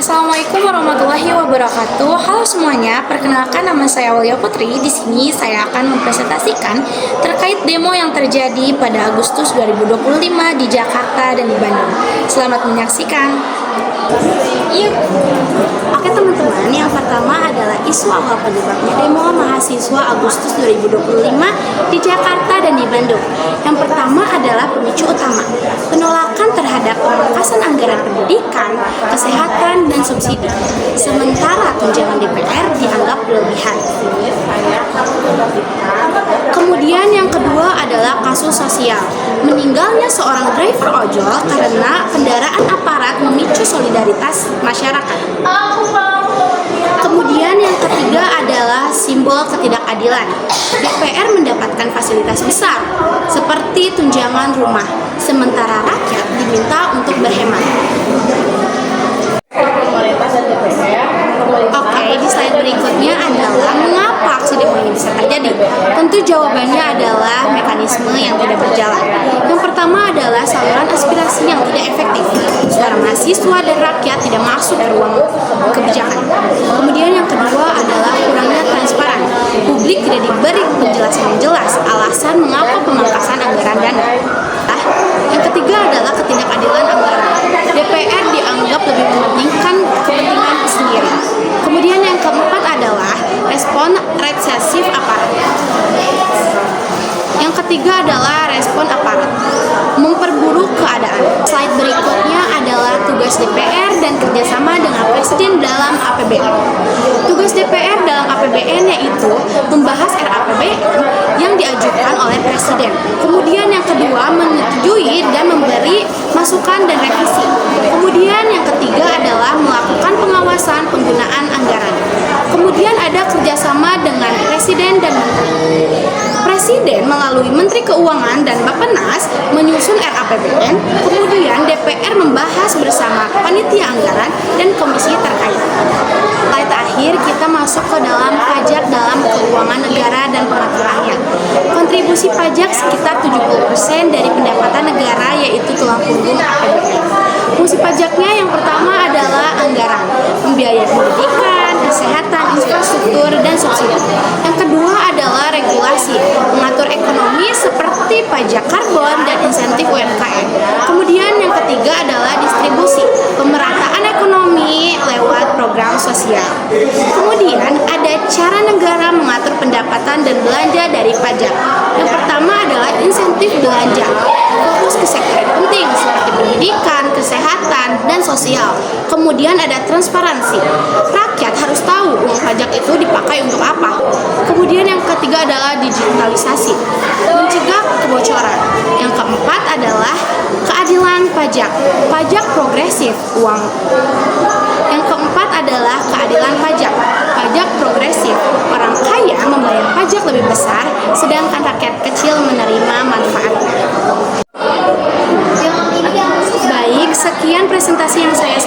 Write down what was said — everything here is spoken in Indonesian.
Assalamualaikum warahmatullahi wabarakatuh. Halo semuanya, perkenalkan nama saya Aulia Putri. Di sini saya akan mempresentasikan terkait demo yang terjadi pada Agustus 2025 di Jakarta dan di Bandung. Selamat menyaksikan. Yuk. Oke teman-teman, yang pertama adalah isu awal penyebabnya demo mahasiswa Agustus 2025 di Jakarta dan di Bandung. Yang pertama adalah pemicu utama, penolakan terhadap pemangkasan anggaran pendidikan, kesehatan, dan subsidi. Sementara tunjangan DPR dianggap berlebihan. Kemudian yang kedua adalah kasus sosial. Meninggalnya seorang driver ojol karena kendaraan aparat memicu solidaritas masyarakat. Kemudian yang ketiga adalah simbol ketidakadilan. DPR mendapatkan fasilitas besar seperti tunjangan rumah, sementara rakyat diminta untuk berhemat. Oke, di slide berikutnya adalah mengapa aksi demo ini bisa terjadi. Tentu jawabannya adalah mekanisme yang tidak berjalan. Yang pertama adalah saluran aspirasi yang tidak efektif. Suara mahasiswa dan rakyat tidak masuk ke ruang kebijakan. Kemudian yang kedua adalah kurangnya transparan. Publik tidak diberi penjelasan yang jelas alasan mengapa pemangkasan anggaran dana. Yang ketiga adalah ketidakadilan anggaran. DPR dianggap lebih mementingkan kepentingan sendiri. Kemudian yang keempat adalah respon resesif aparat. Yang ketiga adalah respon aparat memperburuk keadaan. Slide berikutnya adalah tugas DPR dan kerjasama dengan Presiden dalam APBN. Tugas DPR dalam APBN yaitu membahas RAPBN yang diajukan oleh Presiden. Kemudian yang kedua, menyetujui dan memberi masukan dan revisi. Kemudian yang ketiga adalah melakukan pengawasan penggunaan anggaran. Kemudian ada kerjasama dengan Presiden dan Menteri. Presiden melalui Menteri Keuangan dan Bappenas menyusun RAPBN, kemudian DPR membahas bersama panitia anggaran dan komisi terkait. Slide terakhir, kita masuk ke dalam pajak dalam keuangan negara dan pengaturannya. Kontribusi pajak sekitar 70% dari pendapatan negara, yaitu tulang punggung APBN. Fungsi pajaknya yang pertama adalah anggaran, membiayai pendidikan, kesehatan, infrastruktur, dan subsidi. Yang kedua adalah regulasi, mengatur ekonomi seperti pajak karbon dan insentif UMKM. Kemudian yang ketiga adalah distribusi, pemerataan ekonomi lewat program sosial. Kemudian ada cara negara mengatur pendapatan dan belanja dari pajak. Yang pertama adalah insentif belanja, fokus ke sektor yang penting seperti pendidikan, kesehatan, dan sosial. Kemudian ada transparansi, rakyat harus tahu uang pajak itu dipakai untuk apa. Kemudian yang ketiga adalah digitalisasi, mencegah kebocoran. Yang keempat adalah keadilan pajak, pajak progresif uang. Yang keempat adalah keadilan pajak, pajak progresif. Orang kaya membayar pajak lebih besar, sedangkan rakyat kecil menerima manfaatnya. Baik, sekian presentasi yang saya